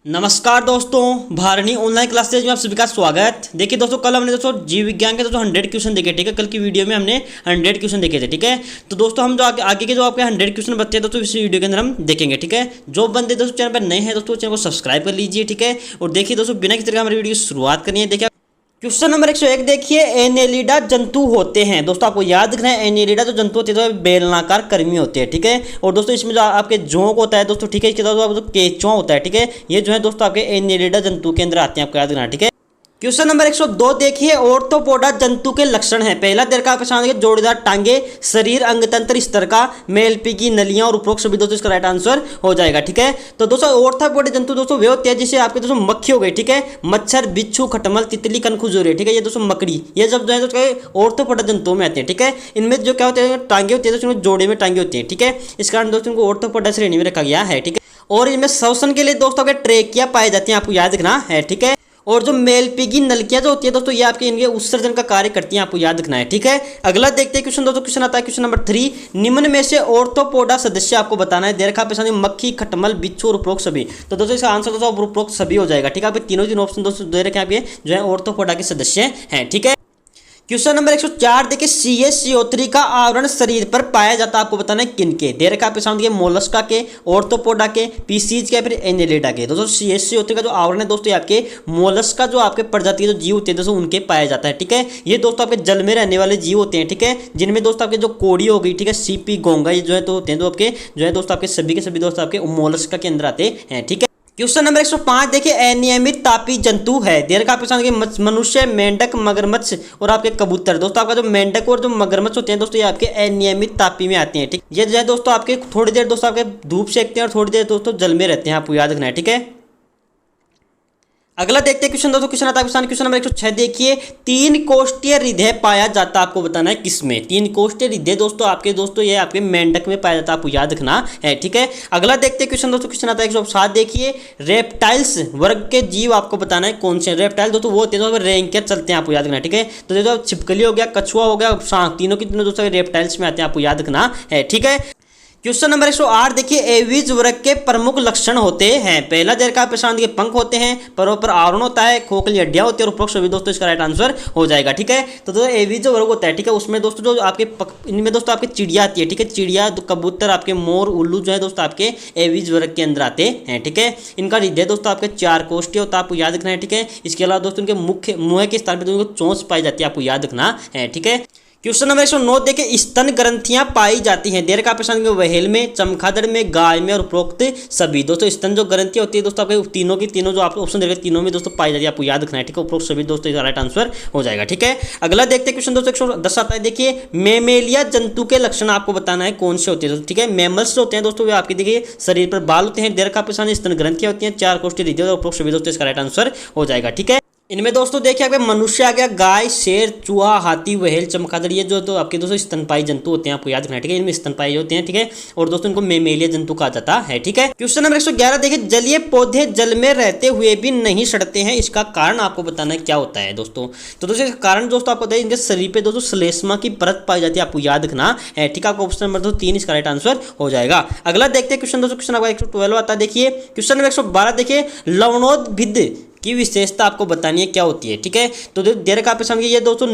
नमस्कार दोस्तों, Bharani online classes में आप सभी का स्वागत। देखिए दोस्तों, कल हमने दोस्तों जीव विज्ञान के दोस्तों 100 क्वेश्चन देखे। ठीक है, कल की वीडियो में हमने 100 क्वेश्चन देखे थे। ठीक है, तो दोस्तों हम जो आगे के जो आपके 100 क्वेश्चन बच्चे हैं दोस्तों इस वीडियो के अंदर हम देखेंगे। ठीक है, जो बंदे दोस्तों चैनल पर नए हैं दोस्तों चैनल को सब्सक्राइब कर लीजिए। ठीक है, और देखिए दोस्तों बिना किसी तरह हमारी वीडियो की शुरुआत करनी है। देखिए क्वेश्चन नंबर 101 देखिए, एनेलिडा जंतु होते हैं। दोस्तों आपको याद रखना है, एनेलिडा जो जंतु होते हैं तो बेलनाकार कर्मी होते हैं। ठीक है, और दोस्तों इसमें जो आपके जोंक होता है दोस्तों, ठीक है, इसके साथ जो केंचुआ होता है, ठीक है, ये जो है दोस्तों आपके एनेलिडा जंतु के अंदर आते हैं, आपको याद रखना। ठीक है, क्वेश्चन नंबर 102 देखिए, ऑर्थोपोडा जंतु के लक्षण है। पहला देर का पहचान देखिए, जोड़ीदार टांगे, शरीर अंगतंत्र स्तर का, मेलपी की नलियां और उपरोक्त सभी दोस्तों इसका राइट आंसर हो जाएगा। ठीक है, तो दोस्तों ऑर्थोपोडा जंतु दोस्तों वे होते हैं जिसे आपके दोस्तों मक्खी हो गई, ठीक है, मच्छर, बिच्छू, खटमल, तितली, कनखजूरी, ठीक है, ये दोस्तों मकड़ी, ये जब जो है दोस्तों ऑर्थोपोडा जंतुओं में आते हैं। ठीक है, इनमें जो क्या होते हैं टांगे होती है दोस्तों, जोड़े में टांगे होती है। ठीक है, इस कारण दोस्तों इनको ऑर्थोपोडा श्रेणी में रखा गया है। ठीक है, और इनमें श्वसन के लिए दोस्तों के ट्रेकिया पाए जाते हैं, आपको याद रखना है। ठीक है, और जो मेलपीगी नलकियां जो होती है दोस्तों, ये आपके इनके उत्सर्जन का कार्य करती हैं, आपको याद रखना है। ठीक है, अगला देखते हैं क्वेश्चन दोस्तों। क्वेश्चन आता है क्वेश्चन नंबर 3, निम्न में से ऑर्थोपोडा सदस्य आपको बताना है। देखा पेशानी मक्खी, खटमल, बिच्छू और उपरोक्त सभी। तो दोस्तों इसका आंसर दोस्तों उपरोक्त सभी हो जाएगा। ठीक है, आपके तीन ऑप्शन दोस्तों दे रखे हैं, आपके जो है ऑर्थोपोडा के सदस्य हैं। ठीक है, क्वेश्चन नंबर 104 देखिए, CaCO3 का आवरण शरीर पर पाया जाता है, आपको बताना है किनके। दे रखा आपके सामने मोलस्का के, ऑर्थोपोडा के, पीसीज के, फिर एनेलिडा के। दोस्तों CaCO3 का जो आवरण है दोस्तों, आपके मोलस्का जो आपके प्रजाति के जो जीव होते हैं दोस्तों उनके पाया जाता है। ठीक है, ये दोस्तों आपके जल में रहने वाले जीव होते हैं। ठीक है, जिनमें दोस्तों आपके जो कोड़ी हो गई, ठीक है, सीपी, घोंगा, ये जो है तो होते हैं, तो आपके जो है दोस्तों आपके सभी के सभी दोस्तों आपके मोलस्का के अंदर आते हैं। ठीक है, क्वेश्चन नंबर 105 देखिए, अनियमित तापी जंतु है। देर का आपके मनुष्य, मेंढक, मगरमच्छ और आपके कबूतर। दोस्तों आपका जो मेंढक और जो मगरमच्छ होते हैं दोस्तों, ये आपके अनियमित तापी में आते हैं। ठीक, ये जो है दोस्तों आपके थोड़ी देर दोस्तों आपके धूप सेकते हैं और थोड़ी देर दोस्तों जल में रहते हैं, आपको याद रखना है। ठीक है, अगला देखते हैं क्वेश्चन दोस्तों। क्वेश्चन आता है क्वेश्चन नंबर 106 देखिए, 3 कोष्ठीय हृदय पाया जाता है, आपको बताना है किसमें। 3 कोष्ठीय हृदय दोस्तों आपके दोस्तों ये आपके मेंढक में पाया जाता है, आपको याद रखना है। ठीक है, अगला देखते हैं क्वेश्चन दोस्तों। क्वेश्चन आता है 107 देखिए, रेप्टाइल्स वर्ग के जीव आपको बताना है कौन से। रेप्टाइल दोस्तों वो होते हैं जो रैंक के चलते हैं, आपको याद रखना। ठीक है, तो दोस्तों छिपकली हो गया, कछुआ हो गया, सांप, तीनों की तीनों दोस्तों रेप्टाइल्स में आते हैं, आपको याद रखना है। ठीक है, क्वेश्चन नंबर 108 देखिए, एवीज वर्ग के प्रमुख लक्षण होते हैं। पहला देर का पहचान देखिए, पंख होते हैं, परों पर आवरण होता है, खोखली हड्डियां होती है और उपरोक्त सभी दोस्तों इसका राइट आंसर हो जाएगा। ठीक है, तो दोस्तों एवीज जो वर्ग होता है, ठीक है, उसमें दोस्तों जो आपके इनमें दोस्तों आपकी चिड़िया आती है। ठीक है, चिड़िया, कबूतर, आपके मोर, उल्लू जो है दोस्तों आपके एवीज वर्ग के अंदर आते हैं। ठीक है, इनका हृदय दोस्तों आपके 4 कोष्ठीय होता है, आपको याद रखना है। ठीक है, इसके अलावा दोस्तों इनके मुख्य मुंह के स्थान पर चोंच पाई जाती है, आपको याद रखना है। ठीक है, क्वेश्चन नंबर 109 देखिए, स्तन ग्रंथियां पाई जाती हैं। देर का प्रश्न व्हेल में, चमगादड़ में, गाय में और उपरोक्त सभी। दोस्तों स्तन जो ग्रंथियां होती है दोस्तों आपके तीनों की तीनों जो आप ऑप्शन दे रहे हैं तीनों में दोस्तों पाई जाती है, आपको याद रखना है। ठीक है, उपरोक्त सभी दोस्तों इसका राइट आंसर हो जाएगा। ठीक है, अगला देखते हैं क्वेश्चन दोस्तों 110 आता है देखिए, मेमेलिया जंतु के लक्षण आपको बताना है कौन से होते हैं। ठीक है, मेमल्स होते हैं दोस्तों वे आपके देखिए शरीर पर बाल होते हैं। देर का प्रश्न स्तन ग्रंथियां होती हैं, 4 कोष्ठीय हृदय और उपरोक्त सभी दोस्तों इसका राइट आंसर हो जाएगा। ठीक है, इनमें दोस्तों देखिए आपके मनुष्य आ गया, गाय, शेर, चूहा, हाथी, व्हेल, चमगादड़, ये जो तो आपके दोस्तों स्तनपाई जंतु होते हैं, आपको याद रखना है। ठीक है, इनमें स्तनपाई होते हैं। ठीक है, और दोस्तों इनको मेमेलिया जंतु कहा जाता है। ठीक है, क्वेश्चन नंबर 111 देखिए, जलीय पौधे जल में रहते हुए भी नहीं सड़ते हैं, इसका कारण आपको बताना है क्या होता है दोस्तों। तो दोस्तों इसका कारण दोस्तों आपको बताइए, इनके शरीर पे दोस्तों श्लेष्मा की परत पाई जाती है, आपको याद रखना है। ठीक है, आपको ऑप्शन नंबर 3 इसका राइट आंसर हो जाएगा। अगला देखते हैं क्वेश्चन दोस्तों। क्वेश्चन आपका 112 आता है देखिए, क्वेश्चन नंबर 112 देखिए, लवणोद्भिद की विशेषता आपको बतानी है क्या होती है। ठीक है, तो देर का प्रश्न ये दोस्तों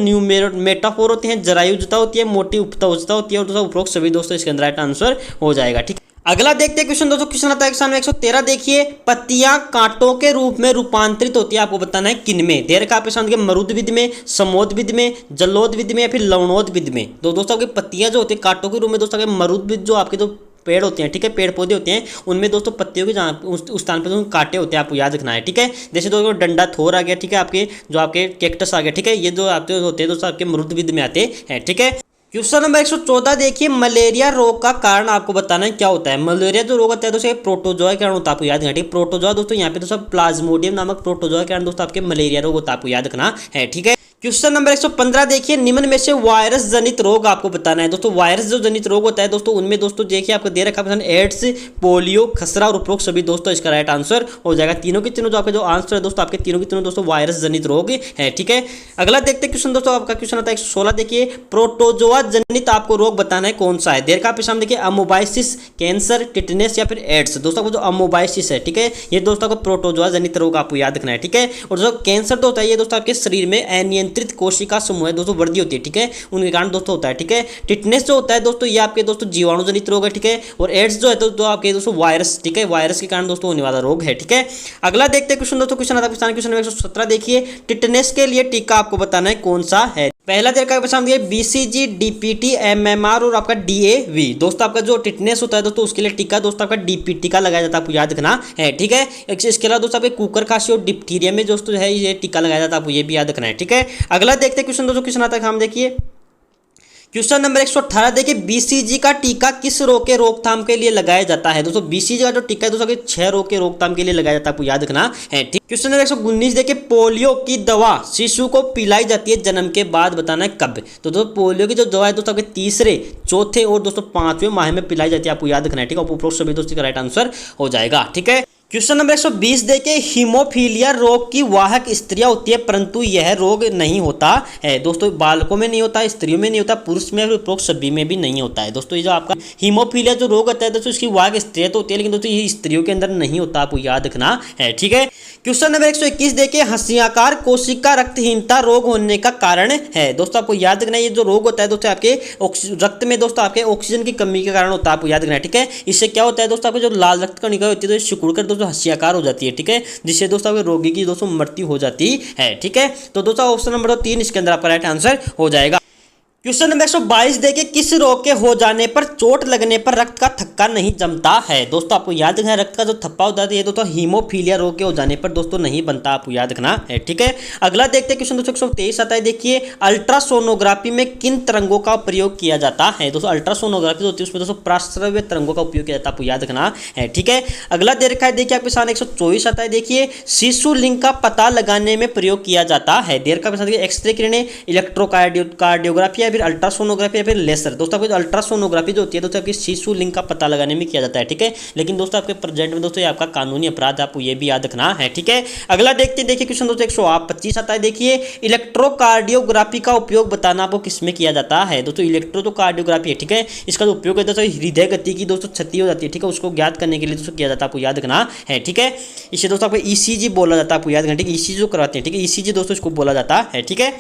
मेटाफोर होते हैं, जरायुजता होती है, मोटी उपतवजता होती है और दोस्तों उपरोक्त सभी दोस्तों इसके अंदर राइट आंसर हो जाएगा। ठीक है, अगला देखते हैं क्वेश्चन दोस्तों। क्वेश्चन आता है क्वेश्चन 113 देखिए, पत्तियां कांटों के रूप में रूपांतरित होती है, आपको बताना है किनमें। देर का प्रश्न देखिए, मरुद्भिद में, समोद्भिद में, जलोद्भिद में या फिर लवणोद्भिद में। तो दोस्तों आपकी पत्तियां जो होती है कांटों के रूप में दोस्तों मरुद्भिद जो आपके जो पेड़ होते हैं, ठीक है, पेड़ पौधे होते हैं, उनमें दोस्तों पत्तियों के जहाँ उस स्थान पर दोस्तों कांटे होते हैं, आपको याद रखना है। ठीक है, जैसे दोस्तों डंडा थोर आ गया, ठीक है, आपके जो आपके कैक्टस आ गया। ठीक है, ये जो आपके होते हैं दोस्तों आपके मरुद्भिद में आते हैं। ठीक है, क्वेश्चन नंबर 114 देखिए, मलेरिया रोग का कारण आपको बताना है क्या होता है। मलेरिया जो रोग होता है दोस्तों प्रोटोजोआ के कारण होता है, आपको याद रखना है। प्रोटोजोआ दोस्तों यहाँ पे दोस्तों प्लाज्मोडियम नामक प्रोटोजोआ के कारण दोस्तों आपके मलेरिया रोग होता है, आपको याद रखना है। ठीक है, क्वेश्चन नंबर 115 देखिए, निम्न में से वायरस जनित रोग आपको बताना है। दोस्तों वायरस जो जनित रोग होता है दोस्तों, उनमें दोस्तों देखिए आपको दे रखा है एड्स, पोलियो, खसरा और उपरोक्त सभी दोस्तों इसका राइट आंसर हो जाएगा। तीनों के तीनों जो आपके जो आंसर है दोस्तों, आपके तीनों के तीनों दोस्तों वायरस जनित रोग है। ठीक है, अगला देखते हैं क्वेश्चन दोस्तों, आपका क्वेश्चन आता है 116 देखिए, प्रोटोजोआ जनित आपको रोग बताना है कौन सा है। देर का पेशाब देखिए, अमोबाइसिस, कैंसर, टिटनेस या फिर एड्स। दोस्तों जो अमोबाइसिस है, ठीक है, ये दोस्तों को प्रोटोजोआ जनित रोग आपको याद रखना है। ठीक है, और जो कैंसर तो होता है ये दोस्तों आपके शरीर में अनियंत्रित कोशिका समूह है दोस्तों, वृद्धि होती है। ठीक है, उनके कारण दोस्तों होता है। ठीक है, टिटनेस जो होता है दोस्तों, ये आपके दोस्तों जीवाणु जनित रोग है। ठीक है, और एड्स जो है तो आपके दोस्तों वायरस, ठीक है, वायरस के कारण दोस्तों होने वाला रोग है। ठीक है, अगला देखते हैं क्वेश्चन दोस्तों, क्वेश्चन आता है क्वेश्चन नंबर 117 देखिए, टिटनेस के लिए टीका आपको बताना है कौन सा है। पहला देखा बीसीजी, डीपीटी, एमएमआर और आपका डीएवी। दोस्तों आपका जो टिटनेस होता है दोस्तों, उसके लिए टीका दोस्तों आपका डीपीटी का लगाया जाता है, आपको याद रखना है। ठीक है, इसके अलावा दोस्तों आपके कुकर खांसी और डिप्थीरिया में दोस्तों है ये टीका लगाया जाता है, आपको ये भी याद रखना है। ठीक है, अगला देखते हैं क्वेश्चन दोस्तों, क्वेश्चन आता है हम देखिए क्वेश्चन नंबर 118 देखिए, बीसीजी का टीका किस रोग के रोकथाम के लिए लगाया जाता है। दोस्तों बीसीजी का जो टीका है दोस्तों 6 रोग के रोकथाम के लिए लगाया जाता है, आपको याद रखना है। ठीक, क्वेश्चन नंबर 119 देखिए, पोलियो की दवा शिशु को पिलाई जाती है जन्म के बाद, बताना है कब। तो दोस्तों पोलियो की जो दवा है दोस्तों आपके तीसरे, चौथे और दोस्तों 5वें माह में पिलाई जाती है, आपको याद रखना है। ठीक है, उपरोक्त सभी दोस्तों का राइट आंसर हो जाएगा। ठीक है, क्वेश्चन नंबर 120 देखिए, हीमोफीलिया रोग की वाहक स्त्रियां होती है परंतु यह रोग नहीं होता है। दोस्तों बालकों में नहीं होता, स्त्रियों में नहीं होता, पुरुष में और उपरोक्त सभी में भी नहीं होता है। दोस्तों ये जो आपका हीमोफीलिया जो रोग होता है दोस्तों, इसकी वाहक स्त्रियां तो होती है, लेकिन दोस्तों ये स्त्रियों के अंदर नहीं होता, आपको याद रखना है। ठीक है, क्वेश्चन नंबर 121 देखिए, हंसियाकार कोशिका रक्तहीनता रोग होने का कारण है। दोस्तों आपको याद रखना है, ये जो रोग होता है दोस्तों आपके रक्त में दोस्तों आपके ऑक्सीजन की कमी के कारण होता है, आपको याद रखना है। ठीक है, इससे क्या होता है दोस्तों, आपको जो लाल रक्त कणिका होती है तो सिकुड़ कर दोस्तों हंसियाकार हो जाती है। ठीक है, जिससे दोस्तों आपके रोगी की दोस्तों मृत्यु हो जाती है। ठीक है, तो दोस्तों ऑप्शन नंबर 3 इसके अंदर आपका राइट आंसर हो जाएगा। क्वेश्चन नंबर 122 देखिए, किस रोग के हो जाने पर चोट लगने पर रक्त का थक्का नहीं जमता है। दोस्तों आपको याद रखना है, रक्त का जो थप्पा होता है ये दोस्तों हीमोफीलिया रोग के हो जाने पर दोस्तों नहीं बनता, आपको याद रखना है। ठीक है, अगला देखते हैं क्वेश्चन दोस्तों 123 आता है देखिए, अल्ट्रासोनोग्राफी में किन तरंगों का प्रयोग किया जाता है। दोस्तों अल्ट्रासोनोग्राफी होती है उसमें दोस्तों प्रस्रव्य तरंगों का उपयोग किया जाता है, आपको याद रखना है। ठीक है, अगला दे रखा है देखिए आपके सामने 124 आता है देखिए, शिशु लिंग का पता लगाने में प्रयोग किया जाता है। देर का एक्सरे किरणें, इलेक्ट्रोकार्डियोग्राफी, फिर अल्ट्रासोनोग्राफी या फिर लेसर। दोस्तों आपको अल्ट्रासोनोग्राफी जो होती है दोस्तों आपकी शिशु लिंग का पता लगाने में किया जाता है। ठीक है, लेकिन दोस्तों आपके प्रेजेंट में दोस्तों ये आपका कानूनी अपराध है, आपको ये भी याद रखना है। ठीक है, अगला देखते हैं देखिए क्वेश्चन दोस्तों 125 आता है देखिए, इलेक्ट्रोकार्डियोग्राफी का उपयोग बताना आपको किसमें किया जाता है। दोस्तों इलेक्ट्रो तो कार्डियोग्राफी है। ठीक है, इसका जो उपयोग है दोस्तों हृदय गति की दोस्तों क्षति हो जाती है, ठीक है, उसको ज्ञात करने के लिए दोस्तों किया जाता है, आपको याद रखना है। ठीक है, इसे दोस्तों आपको ईसीजी बोला जाता है, आपको याद रखना। ठीक है, ईसीजी जो करवाते हैं, ठीक है, ईसीजी दोस्तों इसको बोला जाता है। ठीक है,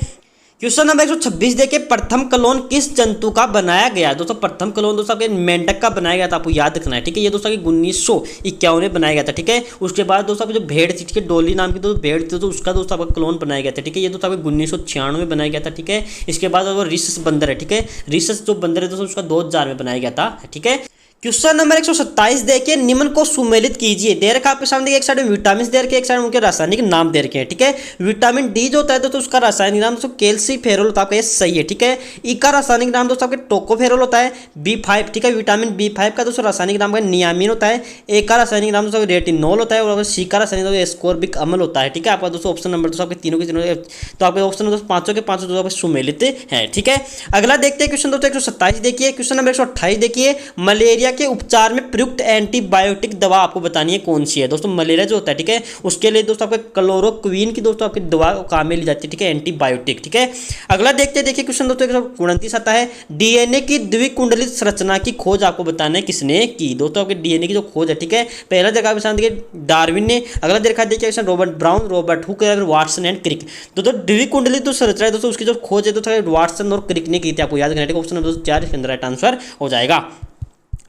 क्वेश्चन नंबर 126 देखिए, प्रथम कलोन किस जंतु का बनाया गया। दोस्तों प्रथम कलोन दोस्तों आपके मेंढक का बनाया गया था, आपको याद रखना है। ठीक है, ये दोस्तों 1951 में बनाया गया था। ठीक है, उसके बाद दोस्तों आपकी जो भेड़ थी, ठीक है, डोली नाम की दोस्तों भेड़ थी, तो उसका दोस्तों आपका क्लोन बनाया गया था। ठीक है, ये दोस्तों आपके 1996 में बनाया गया था। ठीक है, इसके बाद वो रिसस बंदर है। ठीक है, रिसस जो बंदर है दोस्तों उसका 2000 में बनाया गया था। ठीक है, क्वेश्चन नंबर 127 देखिए, निम्न को सुमेलित कीजिए। दे रखा आपके सामने एक साइड में विटामिन दे रखे, एक साइड में उनके रासायनिक नाम दे रखे हैं। ठीक है, विटामिन डी जो होता है दोस्तों उसका रासायनिक नाम दोस्तों कैल्सीफेरोल होता है, आपका ये सही है। ठीक है, ई का रासायनिक नाम दोस्तों आपके टोकोफेरोल होता है। B5, ठीक है, विटामिन B5 का दोस्तों रासायनिक नाम नियामिन होता है। ए का रासायनिक नाम दोस्तों रेटिनोल होता है, और सी का रासायनिक नाम एस्कोर्बिक अम्ल होता है। ठीक है, आपका दोस्तों ऑप्शन नंबर दोस्तों आपके तीनों के तीनों, तो आपके ऑप्शन दोस्तों पांचों के पांचों दोस्तों सुमेलित है। ठीक है, अगला देखते हैं क्वेश्चन दोस्तों 127 देखिए, क्वेश्चन नंबर 128 देखिए, मलेरिया के उपचार में प्रयुक्त एंटीबायोटिक दवा आपको बतानी है कौन सी है। दोस्तों मलेरिया जो होता है, ठीक है, उसके लिए दोस्तों आपके क्लोरोक्वीन की दोस्तों आपकी दवा काम में ली जाती है। ठीक है, एंटीबायोटिक। ठीक है, अगला देखते हैं देखिए क्वेश्चन दोस्तों 129 आता है, डीएनए की द्विकुंडलित संरचना की खोज आपको बताना है किसने की। दोस्तों आपके डीएनए की जो खोज है, ठीक है, पहला देखा देखिए डार्विन ने, अगला देखा देखिए Robert Brown, Robert Hooke, Watson and Crick. दोस्तों द्विकुंडलित जो संरचना है दोस्तों उसकी जो खोज है दोस्तों वाटसन और क्रिक ने की थी, आपको याद रखना है। ऑप्शन नंबर 4 इसके अंदर राइट आंसर हो जाएगा।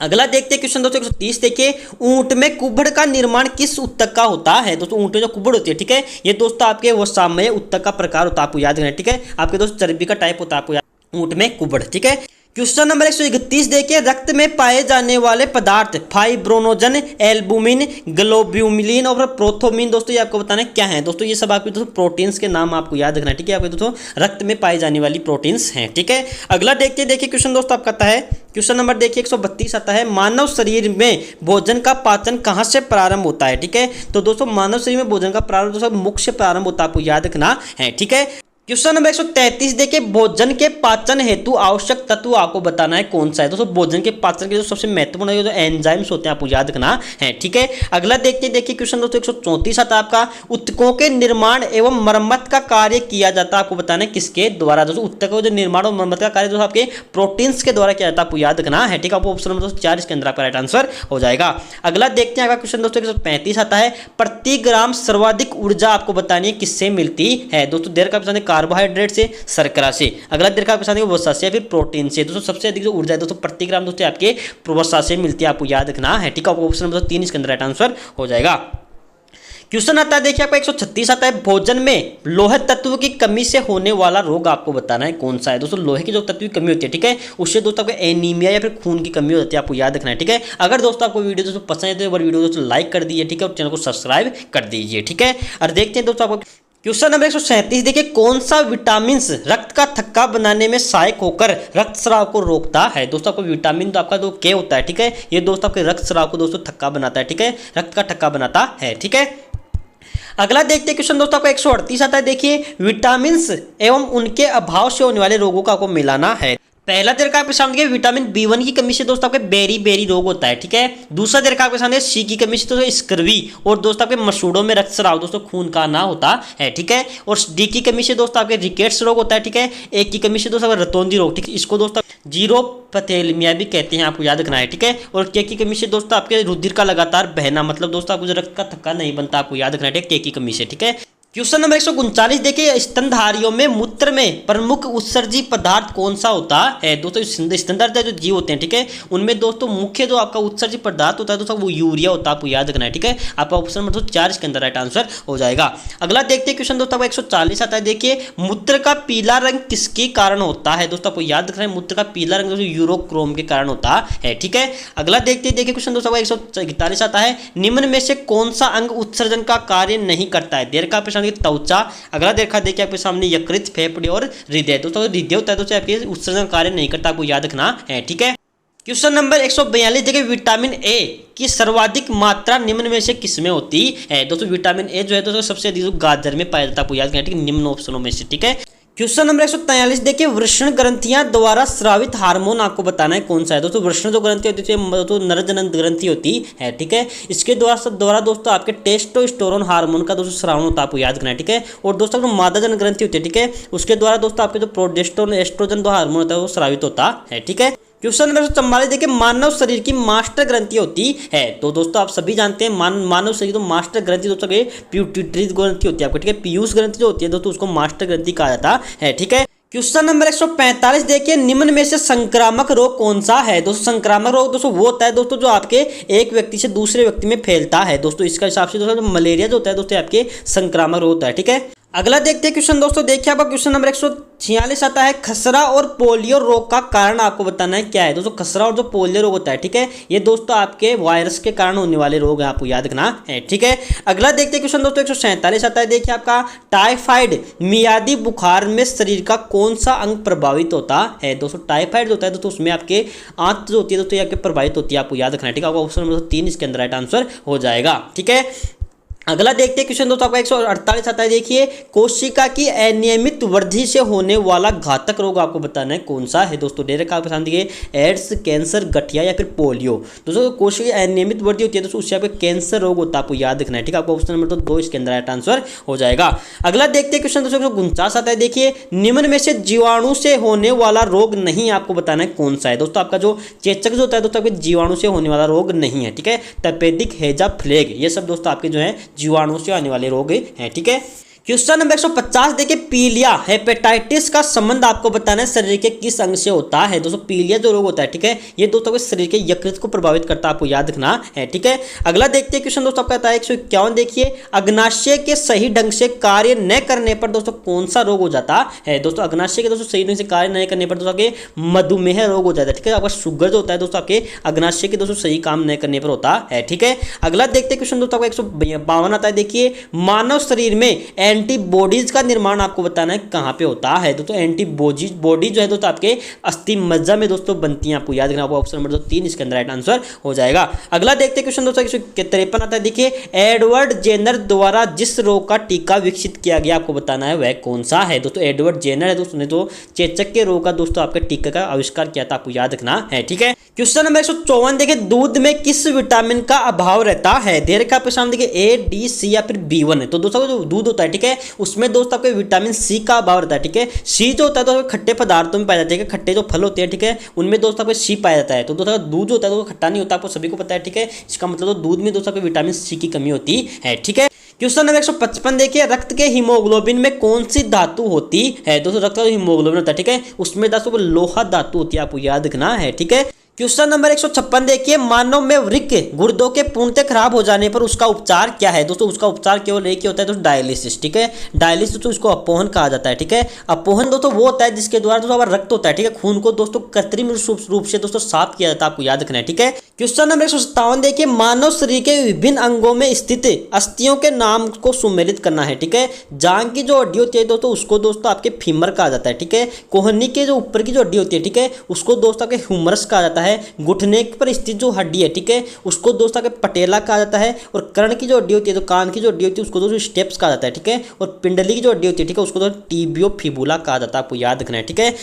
अगला देखते हैं क्वेश्चन दोस्तों 130 देखिए, ऊंट में कुबड़ का निर्माण किस ऊतक का होता है। दोस्तों ऊंट में जो कुबड़ होती है, ठीक है, ये दोस्तों आपके वसामय ऊतक का प्रकार होता है, आपको याद रखना है। ठीक है, आपके दोस्त चर्बी का टाइप होता है, आपको ऊंट में कुबड़। ठीक है, क्वेश्चन नंबर 131 देखिए, रक्त में पाए जाने वाले पदार्थ फाइब्रोनोजन, एल्बुमिन, ग्लोब्यूमिन और प्रोथोमिन दोस्तों ये आपको बताना है क्या है। दोस्तों ये सब आपके दोस्तों प्रोटीन्स के नाम आपको याद रखना है। ठीक है, आपके दोस्तों रक्त में पाई जाने वाली प्रोटीन्स हैं। ठीक है, अगला देखिए क्वेश्चन दोस्तों आपका आता है, क्वेश्चन नंबर देखिए 132 आता है, मानव शरीर में भोजन का पाचन कहाँ से प्रारंभ होता है। ठीक है, तो दोस्तों मानव शरीर में भोजन का प्रारंभ दोस्तों मुख से प्रारंभ होता है, आपको याद रखना है। ठीक है, क्वेश्चन नंबर 133 देखिए, भोजन के पाचन हेतु आवश्यक तत्व आपको बताना है कौन सा है। दोस्तों भोजन के पाचन के जो सबसे महत्वपूर्ण है जो एंजाइम्स होते हैं आपको याद रखना है, ठीक है। अगला देखते हैं, देखिए क्वेश्चन दोस्तों 134 आता है आपका, उत्तकों के निर्माण एवं मरम्मत का कार्य किया जाता है, आपको बताना है किसके द्वारा। दोस्तों उत्तकों जो निर्माण और मरम्मत का कार्य दोस्तों आपके प्रोटीन्स के द्वारा किया जाता है, आपको याद रखना है, ठीक है। आपको ऑप्शन नंबर 4 इसके अंदर आपका राइट आंसर हो जाएगा। अगला देखते हैं, अगला क्वेश्चन दोस्तों 135 आता है, प्रति ग्राम सर्वाधिक ऊर्जा आपको बतानी है किससे मिलती है। दोस्तों देर का पसंद है कार्बोहाइड्रेट से, शर्करा से। अगला देर का पसंद है वसा से या फिर प्रोटीन से। दोस्तों सबसे अधिक जो ऊर्जा है दोस्तों प्रति ग्राम दोस्तों आपके वसा से मिलती है, आपको याद रखना है, ठीक है। आपको ऑप्शन नंबर 3 इसके अंदर राइट आंसर हो जाएगा। क्वेश्चन आता है, देखिए आपका 136 आता है, भोजन में लोहे तत्व की कमी से होने वाला रोग आपको बताना है कौन सा है। दोस्तों लोहे की जो तत्व की कमी होती है, ठीक है, उससे दोस्तों आपको एनीमिया या फिर खून की कमी हो जाती है, आपको याद रखना है, ठीक है। अगर दोस्तों आपको वीडियो दोस्तों पसंद है तो वीडियो दोस्तों लाइक कर दीजिए, ठीक है, और चैनल को सब्सक्राइब कर दीजिए, ठीक है। और देखते हैं दोस्तों आपको क्वेश्चन नंबर 137 देखिए, कौन सा विटामिन रक्त का थक्का बनाने में सहायक होकर रक्तस्राव को रोकता है। दोस्तों आपको विटामिन तो आपका जो के होता है, ठीक है, ये दोस्तों आपके रक्तस्राव को दोस्तों थक्का बनाता है, ठीक है, रक्त का थक्का बनाता है, ठीक है। अगला देखते हैं क्वेश्चन दोस्तों आपको 138 आता है, देखिए विटामिन एवं उनके अभाव से होने वाले रोगों का आपको मिलाना है। पहला तरीका आपके सामने विटामिन B1 की कमी से दोस्तों आपके बेरी रोग होता है, ठीक है। दूसरा तरीका आपके सामने सी की कमी से दोस्तों स्कर्वी, और दोस्तों आपके मसूड़ों में रक्तस्राव दोस्तों खून का ना होता है, ठीक है। और डी की कमी से दोस्तों आपके रिकेट्स रोग होता है, ठीक है। ए की कमी से दोस्तों रतौंधी रोग, ठीक है, इसको दोस्तों जीरोपथेलमिया भी कहते हैं, आपको याद रखना है, ठीक है। और के की कमी से दोस्तों आपके रुधिर का लगातार बहना, मतलब दोस्तों आपको जो रक्त का थक्का नहीं बनता, आपको याद रखना है, के की कमी से, ठीक है। क्वेश्चन नंबर 139 देखिए, स्तनधारियों में मूत्र में प्रमुख उत्सर्जी पदार्थ कौन सा होता है। दोस्तों स्तनधारी जो जीव होते हैं, ठीक है, उनमें दोस्तों मुख्य जो आपका उत्सर्जी पदार्थ होता है दोस्तों वो यूरिया होता है, आपको याद रखना है, ठीक है। आपका ऑप्शन नंबर 4 इसके अंदर राइट आंसर हो जाएगा। अगला देखते हैं क्वेश्चन दोस्तों 140 आता है, देखिए मूत्र का पीला रंग किसके कारण होता है। दोस्तों आपको याद रखना है, मूत्र का पीला रंग दोस्तों यूरोक्रोम के कारण होता है, ठीक है। अगला देखते हैं, देखिए क्वेश्चन दोस्तों 141 आता है, निम्न में से कौन सा अंग उत्सर्जन का कार्य नहीं करता है। देर का प्रश्न त्वचा। अगला देखा देखिए आपके सामने यकृत, फेफड़े और हृदय। दोस्तों हृदय होता है दोस्तों आपके उत्सर्जन कार्य नहीं करता, आपको याद रखना है, ठीक है। क्वेश्चन नंबर 142 देखिए, विटामिन ए की सर्वाधिक मात्रा निम्न में से किसमें होती है। दोस्तों विटामिन ए जो है दोस्तों सबसे अधिक गाजर में पाया जाता है, आपको याद रखना है, ठीक है, निम्न ऑप्शनों में से, ठीक है। क्वेश्चन नंबर 143 देखिए, वृषण ग्रंथियां द्वारा स्रावित हार्मोन आपको बताना है कौन सा है। दोस्तों वृषण जो ग्रंथि होती है तो नरजनन ग्रंथि होती है, ठीक है। इसके द्वारा दोस्तों आपके टेस्टोस्टेरोन हार्मोन का दोस्तों स्रावण होता है, आपको याद रखना है, ठीक है। और दोस्तों जो मादाजन ग्रंथि होती है, ठीक है, उसके द्वारा दोस्तों आपके जो प्रोजेस्टेरोन एस्ट्रोजन जो हार्मोन होता है वो स्रावित होता है, ठीक है। क्वेश्चन नंबर 144 देखिए, मानव शरीर की मास्टर ग्रंथि होती है। तो दोस्तों आप सभी जानते हैं मानव शरीर तो मास्टर ग्रंथि दोस्तों प्यूटिटरी ग्रंथि होती है, आपको, ठीक है। पीयूष ग्रंथि जो होती है दोस्तों उसको मास्टर ग्रंथि कहा जाता है, ठीक है। क्वेश्चन नंबर 145 देखिए, निम्न में से संक्रामक रोग कौन सा है। दोस्तों संक्रामक रोग दोस्तों वो होता है दोस्तों जो आपके एक व्यक्ति से दूसरे व्यक्ति में फैलता है। दोस्तों इसका हिसाब से दोस्तों मलेरिया जो होता है दोस्तों आपके संक्रामक रोग होता है, ठीक है। अगला देखते हैं क्वेश्चन दोस्तों, देखिए आपका क्वेश्चन नंबर 146 आता है, खसरा और पोलियो रोग का कारण आपको बताना है क्या है। दोस्तों खसरा और जो पोलियो रोग होता है, ठीक है, ये दोस्तों आपके वायरस के कारण होने वाले रोग हैं, आपको याद रखना है, ठीक है। अगला देखते हैं क्वेश्चन दोस्तों 147 आता है, देखिए आपका टाइफाइड मियादी बुखार में शरीर का कौन सा अंग प्रभावित होता है। दोस्तों टाइफाइड होता है दोस्तों उसमें आपके आंत जो होती है दोस्तों आपके प्रभावित होती है, आपको याद रखना है, ठीक है। आपका ऑप्शन नंबर 3 इसके अंदर राइट आंसर हो जाएगा, ठीक है। अगला देखते हैं क्वेश्चन दोस्तों आपका 148 आता है, देखिए कोशिका की अनियमित वृद्धि से होने वाला घातक रोग आपको बताना है कौन सा है। दोस्तों डायरेक्ट आपके सामने देखिए एड्स, कैंसर, गठिया या फिर पोलियो। दोस्तों कोशिका की अनियमित वृद्धि होती है दोस्तों उससे आपको कैंसर रोग होता है, आपको याद रखना है, ठीक है। आपको ऑप्शन नंबर 2 इसके अंदर राइट आंसर हो जाएगा। अगला देखते हैं क्वेश्चन दोस्तों 149 आता है, देखिए निम्न में से जीवाणु से होने वाला रोग नहीं आपको बताना है कौन सा है। दोस्तों आपका जो चेचक जो होता है दोस्तों आपके जीवाणु से होने वाला रोग नहीं है, ठीक है। तपेदिक, हैजा, फ्लेग ये सब दोस्तों आपके जो है जीवाणु से आने वाले रोग हैं, ठीक है। क्वेश्चन नंबर 150 देखिए, पीलिया हेपेटाइटिस का संबंध आपको बताना है शरीर के किस अंग से होता है। दोस्तों पीलिया जो रोग होता है, ठीक है, ये दोस्तों के शरीर के यकृत को प्रभावित करता है, आपको याद रखना है, ठीक है। अगला देखते हैं क्वेश्चन दोस्तों आपका आता है 151 देखिए, अग्नाशय के सही ढंग से कार्य न करने पर दोस्तों कौन सा रोग हो जाता है। दोस्तों अग्नाशय के दोस्तों सही ढंग से कार्य न करने पर दोस्तों आपके मधुमेह रोग हो जाता है, ठीक है। आपका शुगर जो होता है दोस्तों आपके अग्नाशय के दोस्तों सही काम न करने पर होता है, ठीक है। अगला देखते हैं क्वेश्चन दोस्तों आपका 152 आता है, देखिए मानव शरीर में एंटीबॉडीज का निर्माण आपको बताना है कहाँ पे होता है दोस्तों। एंटीबॉडी बॉडी जो है दोस्तों आपके अस्थि मज्जा में दोस्तों बनती है, आपको याद रखना। आपको ऑप्शन नंबर 3 इसके अंदर राइट आंसर हो जाएगा। अगला देखते हैं क्वेश्चन दोस्तों 153 आता है। देखिए, एडवर्ड जेनर द्वारा जिस रोग का टीका विकसित किया गया आपको बताना है वह कौन सा है दोस्तों। एडवर्ड जेनर है दोस्तों ने तो चेचक के रोग का दोस्तों आपके टीका का आविष्कार किया था, आपको याद रखना है, ठीक है। क्वेश्चन नंबर 154 देखिए, दूध में किस विटामिन का अभाव रहता है? देर का प्रश्न देखिए ए, डी, सी या फिर B1 है। तो दोस्तों जो दूध होता है, ठीक है, उसमें दोस्तों आपके विटामिन सी का अभाव रहता है, ठीक है। सी जो होता है तो खट्टे पदार्थों में पाया जाता है, खट्टे जो फल होते हैं, ठीक है, उनमें दोस्तों आपको सी पाया जाता है। तो दोस्तों दूध जो होता है तो खट्टा नहीं होता, आपको सभी को पता है, ठीक है। इसका मतलब तो दूध में दोस्तों आपको विटामिन सी की कमी होती है, ठीक है। क्वेश्चन नंबर 155 देखिए, रक्त के हीमोग्लोबिन में कौन सी धातु होती है दोस्तों? रक्त का हीमोग्लोबिन होता है, ठीक है, उसमें दोस्तों लोहा धातु होती है, आपको याद रखना है, ठीक है। क्वेश्चन नंबर 156 देखिए, मानव में वृक्क गुर्दों के पूर्णतः खराब हो जाने पर उसका उपचार क्या है दोस्तों? उसका उपचार केवल एक ही होता है दोस्तों, डायलिसिस, ठीक है। डायलिसिस तो इसको अपोहन कहा जाता है, ठीक है। अपोहन दोस्तों वो होता है जिसके द्वारा दोस्तों हमारा रक्त होता है, ठीक है, खून को दोस्तों कृत्रिम रूप से दोस्तों साफ किया जाता है, आपको याद रखना है, ठीक है। क्वेश्चन नंबर 157 देखिए, मानव शरीर के विभिन्न अंगों में स्थित अस्थियों के नाम को सुमेलित करना है, ठीक है। जांघ की जो हड्डी होती है दोस्तों उसको दोस्तों आपके फीमर कहा जाता है, ठीक है। कोहनी के जो ऊपर की जो हड्डी होती है, ठीक है, उसको दोस्तों आपके ह्यूमरस कहा जाता है। घुटने पर स्थित जो हड्डी है, ठीक है, उसको दोस्तों के पटेला कहा जाता है। और कर्ण की जो हड्डी होती है, तो कान की जो हड्डी होती है उसको दोस्तों स्टेप्स कहा जाता है, ठीक है। और पिंडली की जो हड्डी होती है, ठीक है, उसको दोस्तों टिबियोफिबुला कहा जाता है, आपको याद रखना है, ठीक है।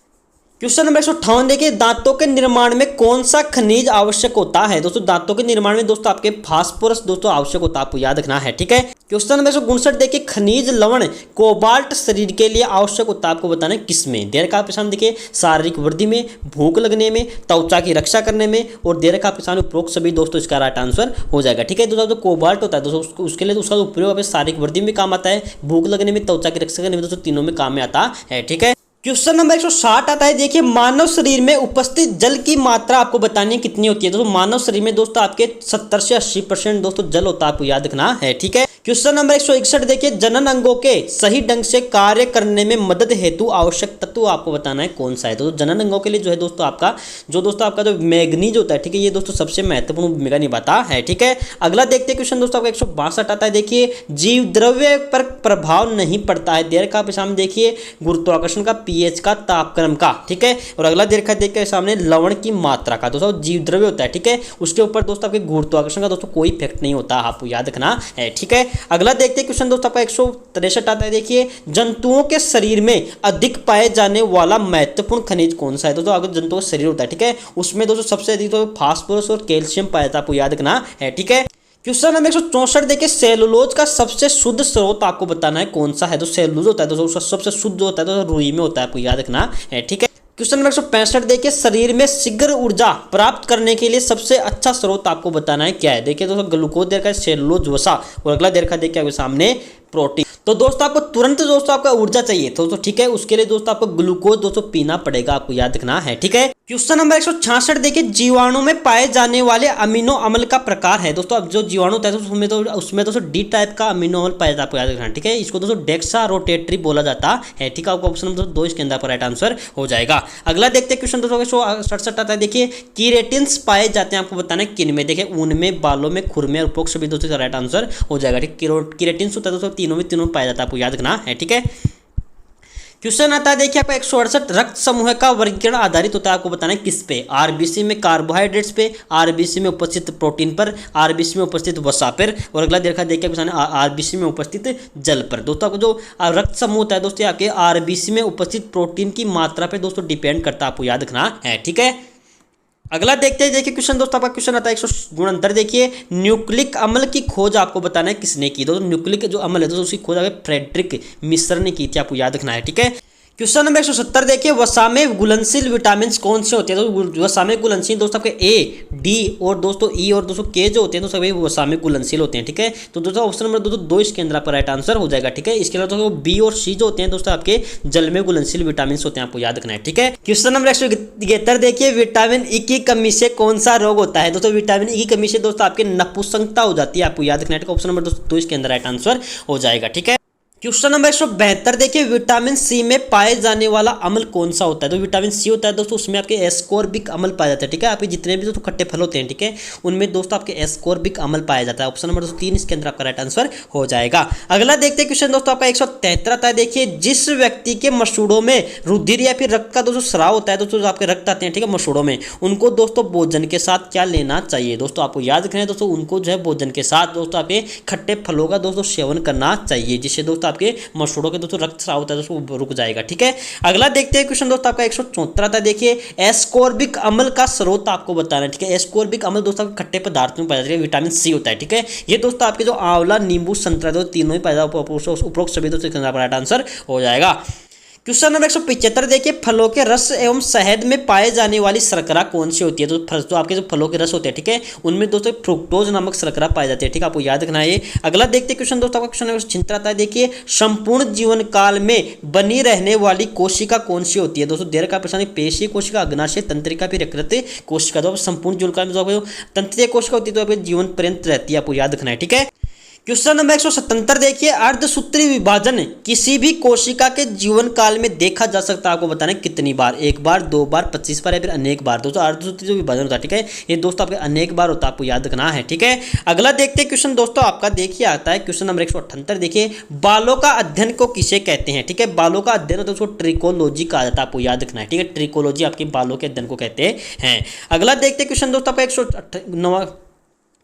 क्वेश्चन नंबर 158 देखिए, दांतों के निर्माण में कौन सा खनिज आवश्यक होता है दोस्तों? दांतों के निर्माण में दोस्तों आपके फास्फोरस दोस्तों आवश्यक होता है, आपको याद रखना है, ठीक है। क्वेश्चन नंबर 159 देखिए, खनिज लवण कोबाल्ट शरीर के लिए आवश्यक होता है, आपको बताना है किसमें? देर का प्रश्न देखिए, शारीरिक वृद्धि में, भूख लगने में, त्वचा की रक्षा करने में। और देर का प्रश्न उपरोक्त सभी दोस्तों इसका राइट आंसर हो जाएगा, ठीक है। दोस्तों जो कोबाल्ट होता है दोस्तों उसके लिए उसका उपयोग शारीरिक वृद्धि में काम आता है, भूख लगने में, त्वचा की रक्षा करने में, दोस्तों तीनों में काम में आता है, ठीक है। क्वेश्चन नंबर 160 आता है। देखिए, मानव शरीर में उपस्थित जल की मात्रा आपको बतानी है कितनी होती है दोस्तों? मानव शरीर में दोस्तों आपके 70 से 80% दोस्तों जल होता है, आपको याद रखना है, ठीक है। क्वेश्चन नंबर 161 देखिए, जनन अंगों के सही ढंग से कार्य करने में मदद हेतु आवश्यक तत्व आपको बताना है कौन सा है। तो जनन अंगों के लिए जो है दोस्तों आपका जो मैग्नीज होता है, ठीक है, ये दोस्तों सबसे महत्वपूर्ण भूमिका निभाता है, ठीक है। अगला देखते हैं क्वेश्चन दोस्तों आपका 162 आता है। देखिए, जीव द्रव्य पर प्रभाव नहीं पड़ता है। देर का सामने देखिए, गुरुत्वाकर्षण का, पीएच का, तापक्रम का, ठीक है। और अगला देखिए सामने लवण की मात्रा का। दोस्तों जीव द्रव्य होता है, ठीक है, उसके ऊपर दोस्तों आपके गुरुत्वाकर्षण का दोस्तों कोई इफेक्ट नहीं होता, आपको याद रखना है, ठीक है। अगला देखते हैं क्वेश्चन दोस्तों आपका 163 आता है। देखिए, जंतुओं के शरीर में अधिक पाए जाने वाला महत्वपूर्ण खनिज कौन सा है? दोस्तों अगर जंतुओं का शरीर होता है, ठीक है, उसमें दोस्तों सबसे अधिक तो फास्फोरस और कैल्शियम पाया जाता है, आपको याद रखना है, ठीक है। क्वेश्चन नंबर 164 देखिए, सेलुलोज का सबसे शुद्ध स्रोत आपको बताना है कौन सा है? तो सेलुलोज होता है दोस्तों उसका सबसे शुद्ध होता है तो रुई में होता है, आपको याद रखना है, ठीक है। क्वेश्चन नंबर 165 देखिए, शरीर में शीघ्र ऊर्जा प्राप्त करने के लिए सबसे अच्छा स्रोत आपको बताना है क्या है? देखिए दोस्तों, ग्लूकोज देर का, सेलुलोज वसा, और अगला देर का देखिए सामने प्रोटीन। तो दोस्तों आपको तुरंत दोस्तों आपका ऊर्जा चाहिए तो ठीक है, उसके लिए दोस्तों आपको ग्लूकोज दोस्तों पीना पड़ेगा, आपको याद रखना है, ठीक है। क्वेश्चन नंबर 166 देखिए, जीवाणु में पाए जाने वाले अमीनो अम्ल का प्रकार है। दोस्तों अब जो जीवाणु होता है उसमें दोस्तों डी टाइप का अमीनो अम्ल पाया जाता है, आपको याद रखना है, ठीक है। इसको दोस्तों डेक्सा रोटेटरी बोला जाता है, ठीक है। आपको ऑप्शन नंबर 2 इसके अंदर पर राइट आंसर हो जाएगा। अगला देखते हैं क्वेश्चन दोस्तों 167 आता है। देखिए, कीरेटिन्स पाए जाते हैं, आपको बताना है किन में? देखिए, ऊन में, बालों में, खुर में और उपरोक्त सभी दोस्तों राइट आंसर हो जाएगा, ठीक। कीरेटिन्स होता है दोस्तों तीनों पाया जाता है, आपको याद रखना है, ठीक है। क्वेश्चन आता है। देखिए, आपका 168 रक्त समूह का वर्गीकरण आधारित होता है, आपको बताना है किस पे? आरबीसी में कार्बोहाइड्रेट्स पे, आरबीसी में उपस्थित प्रोटीन पर, आरबीसी में उपस्थित वसा पर, और अगला देखिए आरबीसी में उपस्थित जल पर। दोस्तों आपको जो रक्त समूह होता है दोस्तों आपके आरबीसी में उपस्थित प्रोटीन की मात्रा पे दोस्तों डिपेंड करता है, आपको याद रखना है, ठीक है। अगला देखते हैं। देखिए क्वेश्चन दोस्तों आपका क्वेश्चन आता है 169। देखिए, न्यूक्लिक अम्ल की खोज आपको बताना है किसने की? दोस्तों न्यूक्लिक जो अम्ल है दोस्तों उसकी खोज फ्रेडरिक मिश्र ने की थी, आपको याद रखना है, ठीक है। क्वेश्चन नंबर 170 देखिए, वसा में घुलनशील विटामिन कौन से होते हैं? तो वसा में घुलनशील दोस्तों आपके ए, डी और दोस्तों ई और दोस्तों के जो होते हैं दोस्तों सभी वसा में घुलनशील होते हैं, ठीक है। तो दोस्तों ऑप्शन नंबर 2 इसके अंदर आपका राइट आंसर हो जाएगा, ठीक है। इसके अलावा दोस्तों बी और सी जो होते हैं दोस्तों आपके जल में घुलनशील विटामिन होते हैं, आपको याद रखना है, ठीक है। क्वेश्चन नंबर 173 देखिए, विटामिन ई की कमी से कौन सा रोग होता है? दोस्तों विटामिन ई की कमी से दोस्तों आपके नपुंसकता हो जाती है, आपको याद रखना है, ऑप्शन नंबर 2 इसके अंदर राइट आंसर हो जाएगा, ठीक है। क्वेश्चन नंबर 172 देखिए, विटामिन सी में पाए जाने वाला अम्ल कौन सा होता है? तो विटामिन सी होता है दोस्तों, उसमें आपके एस्कोर्बिक अम्ल पाया जाता है। ठीक है, आपके जितने भी दोस्तों खट्टे फल होते हैं, ठीक है, उनमें दोस्तों आपके एस्कोर्बिक अम्ल पाया जाता है। ऑप्शन नंबर 3 इसके अंदर आपका राइट आंसर हो जाएगा। अगला देखते हैं क्वेश्चन दोस्तों आपका 173 आता है। देखिए, जिस व्यक्ति के मसूड़ों में रुधिर या फिर रक्त का दोस्तों स्राव होता है, दोस्तों आपके रक्त आते हैं, ठीक है, मसूड़ों में, उनको दोस्तों भोजन के साथ क्या लेना चाहिए? दोस्तों आपको याद रखना है दोस्तों, उनको जो है भोजन के साथ दोस्तों आपके खट्टे फलों का दोस्तों सेवन करना चाहिए, जिससे दोस्तों आपके मसूड़ों के दोस्तों रक्त स्राव होता है दोस्तों वो रुक जाएगा। ठीक है, अगला देखते हैं क्वेश्चन दोस्तों आपका 174 आता है। देखिए, एस्कोर्बिक अम्ल का स्रोत आपको बताना है। ठीक है, एस्कोर्बिक अम्ल दोस्तों आपके खट्टे पदार्थ में पाया जाता है, विटामिन सी होता है। ठीक है, ये दोस्तों आपके जो आंवला, नींबू, संतरा दो तीनों ही पाया जाता है, उपरोक्त सभी दोस्तों इसका राइट आंसर हो जाएगा। क्वेश्चन नंबर 175 देखिए, फलों के रस एवं शहद में पाए जाने वाली शर्करा कौन सी होती है? तो आपके जो फलों के रस होते हैं, ठीक है, उनमें दोस्तों फ्रुक्टोज नामक शर्करा पाई जाती है। ठीक है, आपको याद रखना है। अगला देखते हैं क्वेश्चन दोस्तों आपका क्वेश्चन नंबर 176 आता है। देखिए, संपूर्ण जीवन काल में बनी रहने वाली कोशिका कौन सी होती है? दोस्तों देर का प्रश्न, पेशीय कोशिका, अग्नाशय तंत्रिका, फिर यकृत कोशिका। तो संपूर्ण जीवन काल में जो तंत्रिय कोशिका होती है तो आपके जीवन पर्यंत रहती है, आपको याद रखना है। ठीक है, क्वेश्चन नंबर 177 देखिए, अर्धसूत्री विभाजन किसी भी कोशिका के जीवन काल में देखा जा सकता है, आपको बताना है कितनी बार? 1 बार, 2 बार, 25 बार या फिर अनेक बार? दोस्तों अर्धसूत्री जो विभाजन होता है, ठीक है, ये दोस्तों आपके अनेक बार होता है, आपको याद रखना है। ठीक है, अगला देखते हैं क्वेश्चन दोस्तों आपका देखिए आता है क्वेश्चन नंबर 178। देखिए, बालों का अध्ययन को किसे कहते हैं? ठीक है, बालों का अध्ययन होता है उसको ट्रिकोलॉजी कहा जाता है, आपको याद रखना है। ठीक है, ट्रिकोलॉजी आपके बालों के अध्ययन को कहते हैं। अगला देखते हैं क्वेश्चन दोस्तों आपका 109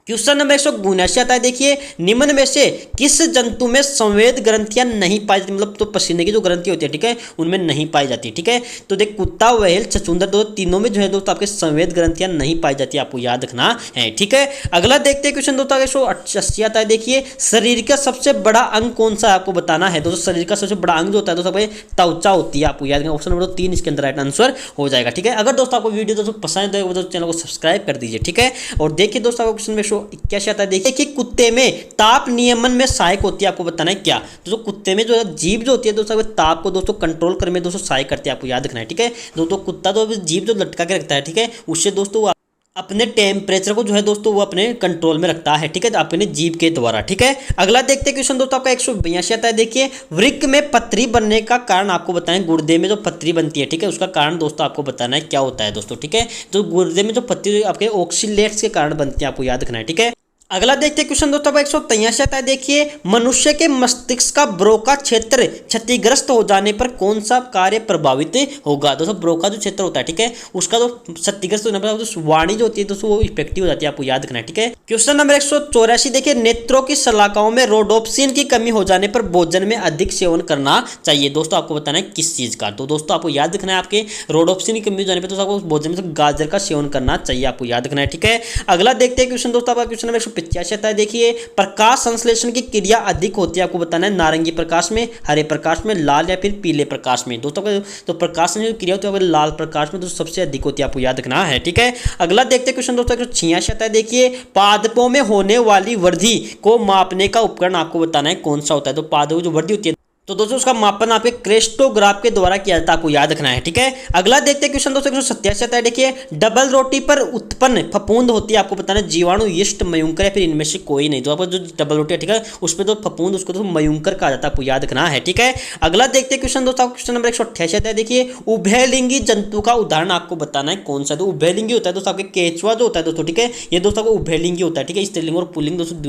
क्वेश्चन नंबर 179 आता है। देखिए, निम्न में से किस जंतु में संवेद ग्रंथियां नहीं पाई जाती? मतलब तो पसीने की जो ग्रंथि होती है, ठीक है, उनमें नहीं पाई जाती। ठीक है, तो देख, कुत्ता, व्हेल, छछूंदर, दो तीनों में जो है दोस्तों आपके संवेद ग्रंथियां नहीं पाई जाती, आपको याद रखना है। ठीक है, अगला देखते हैं क्वेश्चन दोस्तों 180 आता है। देखिए, शरीर का सबसे बड़ा अंग कौन सा है, आपको बताना है। दोस्तों शरीर का सबसे बड़ा अंग जो होता है दोस्तों त्वचा होती है, आपको याद रखना। ऑप्शन नंबर 3 इसके अंदर राइट आंसर हो जाएगा। ठीक है, अगर दोस्तों आपको वीडियो दोस्तों पसंद है तो चैनल को सब्सक्राइब कर दीजिए। ठीक है, और देखिए दोस्तों आपको क्वेश्चन में 81 आता है। देखिए कि कुत्ते में ताप नियमन में सहायक होती है, आपको बताना है क्या? दोस्तों कुत्ते में जो जीभ जो होती है दोस्तों ताप को दोस्तों कंट्रोल करने में दोस्तों सहायक करती है, आपको याद रखना है। ठीक है, दोस्तों कुत्ता तो जीभ जो लटका के रखता है, ठीक है, उससे दोस्तों वो अपने टेम्परेचर को जो है दोस्तों वो अपने कंट्रोल में रखता है। ठीक है, अपने जीभ के द्वारा। ठीक है, अगला देखते हैं क्वेश्चन दोस्तों आपका 182 आता है। देखिए, वृक्क में पथरी बनने का कारण आपको बताएं। गुर्दे में जो पथरी बनती है, ठीक है, उसका कारण दोस्तों आपको बताना है क्या होता है दोस्तों। ठीक है, तो गुर्दे में जो पथरी आपके ऑक्सीलेट्स के कारण बनती है, आपको याद रखना है। ठीक है, अगला देखते हैं क्वेश्चन दोस्तों 183 आता है। देखिए, मनुष्य के मस्तिष्क का ब्रोका क्षेत्र क्षतिग्रस्त हो जाने पर कौन सा कार्य प्रभावित होगा? दोस्तों ब्रोका जो क्षेत्र होता है, ठीक है, उसका जो क्षतिग्रस्त होने पर वाणी जो होती है दोस्तों वो इफेक्टिव हो जाती है, आपको याद रखना है। ठीक है, क्वेश्चन नंबर 184 देखिए, नेत्रों की शलाकाओं में रोडोप्सिन की कमी हो जाने पर भोजन में अधिक सेवन करना चाहिए। दोस्तों आपको बताना है किस चीज का? तो दोस्तों आपको याद रखना है, आपके रोडोप्सिन की कमी हो जाने पर दोस्तों आपको भोजन में गाजर का सेवन करना चाहिए, आपको याद रखना है। ठीक है, अगला देखते हैं क्वेश्चन दोस्तों आपका क्वेश्चन नंबर 185 आता है। देखिए, प्रकाश संश्लेषण की क्रिया अधिक होती है, आपको बताना है नारंगी प्रकाश में, हरे प्रकाश में, लाल या फिर पीले प्रकाश में। दोस्तों तो प्रकाश की क्रिया होती है लाल प्रकाश में दोस्तों सबसे अधिक होती है, आपको याद रखना है। ठीक है, अगला देखते हैं क्वेश्चन दोस्तों 186 आता है। देखिए, पादपों में होने वाली वृद्धि को मापने का उपकरण आपको बताना है कौन सा होता है? तो पादपों जो वृद्धि होती है तो दोस्तों उसका मापन आपके क्रेस्टोग्राफ के द्वारा किया जाता है, आपको याद रखना है। ठीक है, अगला देखते हैं क्वेश्चन दोस्तों 187 आता है। देखिए, डबल रोटी पर उत्पन्न फफूंद होती है, आपको बताना है जीवाणु, यीस्ट, मयूंकर या फिर इनमें से कोई नहीं। तो आपको जो डबल रोटी है, ठीक है, उसमें तो फफूंद उसको तो मयूंकर कहा जाता है, आपको याद रखना है। ठीक है, अगला देखते हैं क्वेश्चन दोस्तों क्वेश्चन नंबर 188 आता है। देखिए, उभयलिंगी जंतु का उदाहरण आपको बताना है कौन सा? तो उभयलिंगी होता है दोस्तों आपके केचुआ जो होता है दोस्तों, ठीक है, ये दोस्तों आपको उभयलिंगी होता है। ठीक है, स्त्रीलिंग और पुल्लिंग दोस्तों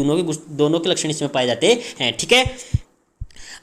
दोनों के लक्षण इसमें पाए जाते हैं। ठीक है,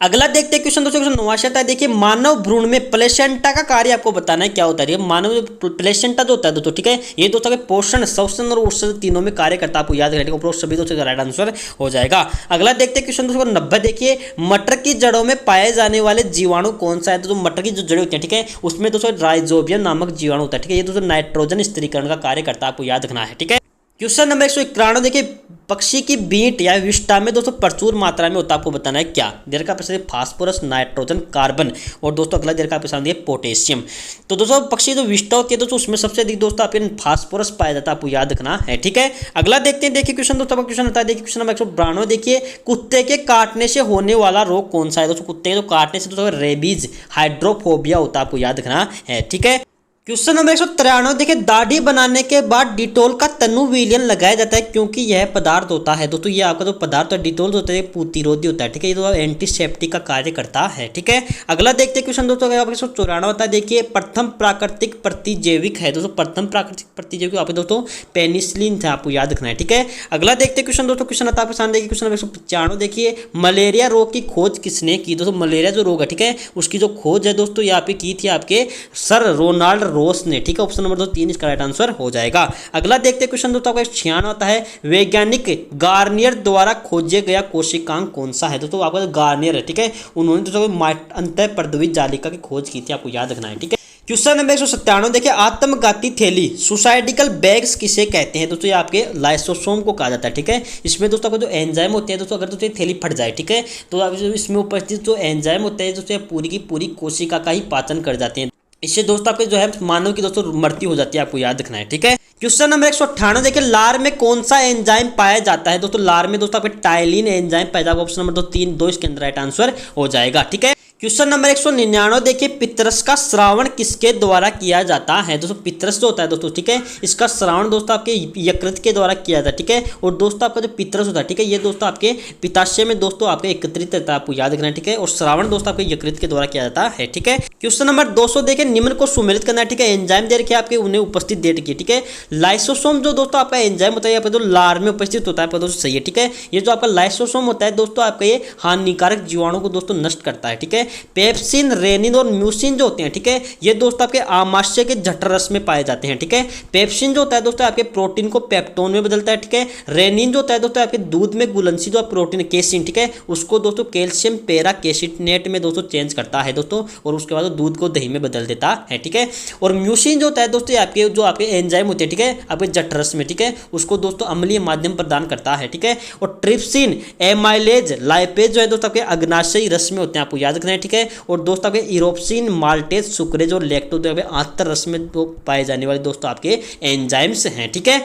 अगला देखते हैं क्वेश्चन दोस्तों 189 आता है। देखिए, मानव भ्रूण में प्लेसेंटा का कार्य आपको बताना है क्या होता है? मानव प्लेसेंटा जो होता है दोस्तों, ठीक है, ये दोस्तों के पोषण, श्वसन और ऊर्जा तीनों में कार्य करता है, आपको याद रखना है। सभी दोस्तों राइट आंसर हो जाएगा। अगला देखते हैं क्वेश्चन दोस्तों 90। देखिए, मटर की जड़ों में पाए जाने वाले जीवाणु कौन सा है? तो मटर की जो जड़ें होती हैं, ठीक है, उसमें दोस्तों राइजोबियम नामक जीवाणु होता है। ठीक है, ये दोस्तों नाइट्रोजन स्थिरीकरण का कार्य करता है, आपको याद रखना है। ठीक है, क्वेश्चन नंबर 191 देखिए, पक्षी की बीट या विष्ठा में दोस्तों प्रचुर मात्रा में होता है, आपको बताना है क्या? देर का प्रश्न फास्फोरस, नाइट्रोजन, कार्बन और दोस्तों अगला देर का प्रश्न दिया पोटेशियम। तो दोस्तों पक्षी जो विष्ठा होती है दोस्तों उसमें सबसे अधिक दोस्तों आपके फास्फोरस पाया जाता है, आपको याद रखना है। ठीक है, अगला देखते हैं। देखिए क्वेश्चन दोस्तों क्वेश्चन आता है। देखिए क्वेश्चन नंबर 192। देखिए, कुत्ते के काटने से होने वाला रोग कौन सा है? दोस्तों कुत्ते के तो काटने से दोस्तों रेबीज, हाइड्रोफोबिया होता है, आपको याद रखना है। ठीक है, क्वेश्चन नंबर 193 देखिए, दाढ़ी बनाने के बाद डिटोल का तनु विलयन लगाया जाता है क्योंकि यह पदार्थ होता है। दोस्तों ये आपका जो पदार्थ है डिटोल होता है प्रतिरोधी होता है, ठीक है, ये तो एंटीसेप्टिक का कार्य करता है, ठीक है। अगला देखते हैं क्वेश्चन दोस्तों, 194 होता है। देखिए, प्रथम प्राकृतिक प्रतिजैविक है दोस्तों, प्रथम प्राकृतिक प्रतिजैविक आपके दोस्तों पेनिसिलिन था, आपको याद रखना है, ठीक है। अगला देखते हैं क्वेश्चन दोस्तों, क्वेश्चन आता है आपके सामने। देखिए क्वेश्चन नंबर 195, देखिए मलेरिया रोग की खोज किसने की। दोस्तों मलेरिया जो रोग है, ठीक है, उसकी जो खोज है दोस्तों यहाँ पे की थी आपके सर रोनाल्ड रोस ने, ठीक है। ऑप्शन नंबर 3 इसका राइट आंसर हो जाएगा। अगला देखते हैं क्वेश्चन दोस्तों, 96 होता है। वैज्ञानिक गार्नियर द्वारा खोजे गया कोशिकांग कौन सा है। दोस्तों आपका गार्नियर है, ठीक है, उन्होंने दोस्तों अंतःपर्दवी जालिका की खोज की थी, आपको याद रखना है, ठीक है। क्वेश्चन नंबर 197, देखिए आत्मघाती थैली सुसाइडिकल बैग्स किसे कहते हैं। दोस्तों ये आपके लाइसोसोम को कहा जाता है, ठीक है। इसमें दोस्तों आपको जो एंजाइम होते हैं दोस्तों, अगर दोस्तों थैली फट जाए, ठीक है, तो आप इसमें उपस्थित जो एंजाइम होते हैं दोस्तों पूरी की पूरी कोशिका का ही पाचन कर जाते हैं। इससे दोस्तों आपके जो है मानव की दोस्तों मृत्यु हो जाती है, आपको याद रखना है, ठीक है। क्वेश्चन नंबर 198, देखिए लार में कौन सा एंजाइम पाया जाता है। दोस्तों लार में दोस्तों आपके टाइलिन एंजाइम पाया जाएगा। ऑप्शन नंबर 2 इसके अंदर राइट आंसर हो जाएगा, ठीक है। क्वेश्चन नंबर 199, देखिए पितरस का श्रावण किसके द्वारा किया जाता है। दोस्तों पितरस जो होता है दोस्तों, ठीक है, इसका श्रावण दोस्तों आपके यकृत के द्वारा किया जाता है, ठीक है। और दोस्तों आपका जो पितरस होता है, ठीक है, ये दोस्तों आपके पित्ताशय में दोस्तों आपके एकत्रित रहता है, आपको याद रखना है, ठीक है। और श्रावण दोस्तों आपके यकृत के द्वारा किया जाता है, ठीक है। क्वेश्चन नंबर 200, देखिए निम्न को सुमेलित करना है, ठीक है। एंजाइम दे रखे आपके उन्हें उपस्थित दे रखी है, ठीक है। लाइसोसोम जो दोस्तों आपका एंजाइम होता है यहाँ पे जो लार में उपस्थित होता है, आपका दोस्तों सही है, ठीक है। ये जो आपका लाइसोसोम होता है दोस्तों आपका ये हानिकारक जीवाणु को दोस्तों नष्ट करता है, ठीक है। पेप्सिन, रेनिन और म्यूसिन जो होते हैं, ठीक है, ये दोस्तों आपके आमाशय के जठर रस में पाए जाते हैं, ठीक है। पेप्सिन जो होता है दोस्तों आपके प्रोटीन को पेप्टोन में बदलता है, ठीक है। रेनिन जो होता है दोस्तों आपके दूध में घुलनशील जो प्रोटीन केसिन, ठीक है, उसको दोस्तों कैल्शियम पेरा केसिनेट में दोस्तों चेंज करता है दोस्तों, और उसके बाद दूध को दही में बदल देता है, ठीक है। और म्यूसिन जो होता है दोस्तों आपके जो आपके एंजाइम होते हैं, ठीक है, आपके जठर रस में, ठीक है, उसको दोस्तों अम्लीय माध्यम प्रदान करता है, ठीक है। और ट्रिप्सिन, एमाइलेज, लाइपेज जो है दोस्तों आपके अग्नाशयी रस में होते हैं, आपको याद रखना है, ठीक है। और दोस्तों आपके इरोप्सिन, माल्टेज, सुक्रेज और लैक्टोज आंतर रस में तो पाए जाने वाले दोस्तों आपके एंजाइम्स हैं, ठीक है।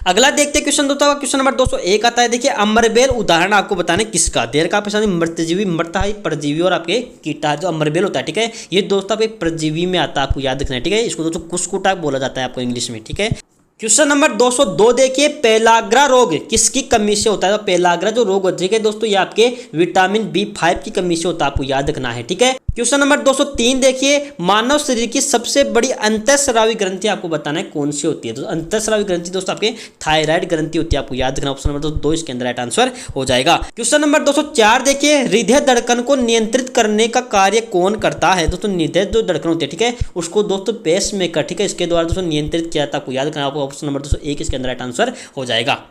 अगला देखते हैं क्वेश्चन दोस्तों, क्वेश्चन नंबर 201 आता है। देखिए अमरबेल उदाहरण आपको बताने किसका। देर का आपके मृतजीवी, मृतहारी परजीवी और आपके कीटा जो अमरबेल होता है, ठीक है, ये दोस्तों आपके परजीवी में आता है, आपको याद रखना है, ठीक है। इसको दोस्तों कुस्कुटा बोला जाता है आपको इंग्लिश में, ठीक है। क्वेश्चन नंबर 202, देखिए पेलाग्रा रोग किसकी कमी से होता है। तो पेलाग्रा जो रोग होता है दोस्तों ये आपके विटामिन B5 की कमी से होता है, आपको याद रखना है, ठीक है। क्वेश्चन नंबर 203, देखिए मानव शरीर की सबसे बड़ी अंतःस्रावी ग्रंथि आपको बताना है कौन सी होती है। तो अंतःस्रावी ग्रंथि दोस्तों आपके थायराइड ग्रंथि होती है, आपको याद रखना। ऑप्शन नंबर 2 इसके अंदर राइट आंसर हो जाएगा। क्वेश्चन नंबर 204, देखिए हृदय धड़कन को नियंत्रित करने का कार्य कौन करता है। दोस्तों हृदय जो धड़कन होती है, ठीक है, उसको दोस्तों पेस मेकर, ठीक है, इसके द्वारा दोस्तों नियंत्रित किया जाता है, आपको याद रखना। आपको ऑप्शन नंबर 201 इसके अंदर राइट आंसर हो जाएगा।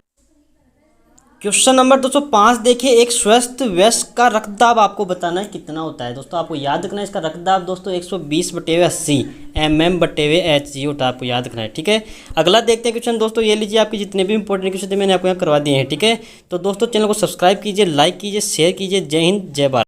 क्वेश्चन नंबर 205, देखिए एक स्वस्थ वयस्क का रक्तदाब आपको बताना है कितना होता है। दोस्तों आपको याद रखना है इसका रक्तदाब दोस्तों 120/80 mm/Hg होता है, आपको याद रखना है, ठीक है। अगला देखते हैं क्वेश्चन दोस्तों, ये लीजिए आपके जितने भी इंपॉर्टेंट क्वेश्चन थे मैंने आपको यहाँ करवा दिए हैं, ठीक है। तो दोस्तों चैनल को सब्सक्राइब कीजिए, लाइक कीजिए, शेयर कीजिए। जय हिंद, जय भारत।